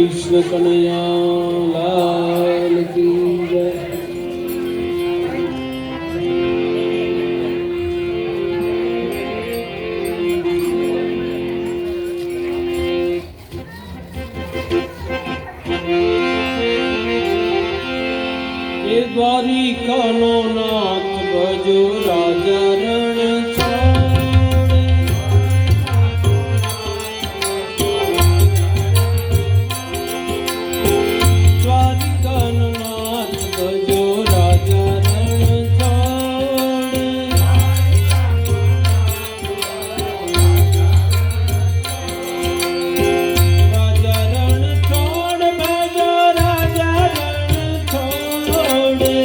कृष्ण कन्हैया लाल की जय। द्वारिका नो नाथ भजो राजा रण छाड़े। द्वारिका नो नाथ भजो राजा रण छाड़े। राजा रण छोड़ भजो राजा रण छोड़े।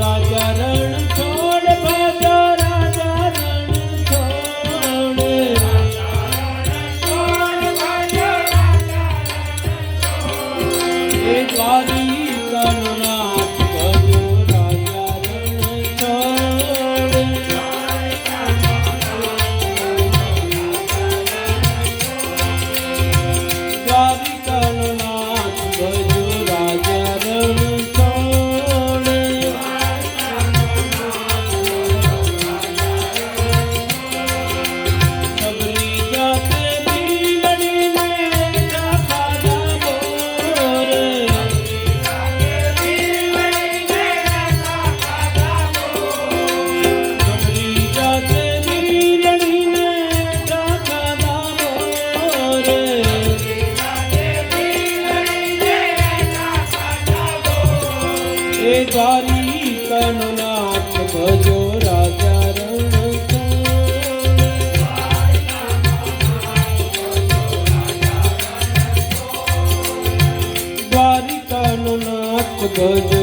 राजा रण छोड़ भजो राजा रण छोड़े। द्वारिका नो नाथ भजो राजा रण छोड़े। द्वारिका नो नाथ भजो राजा रण छोड़े। सबरी जाते बीलड़ी में राखा जाबो रे। सबरी जाते बीलड़ी में राखा जाबो रे। द्वारिका नो नाथ भजो राजा रण छोड़े। द्वारिका नो नाथ भजो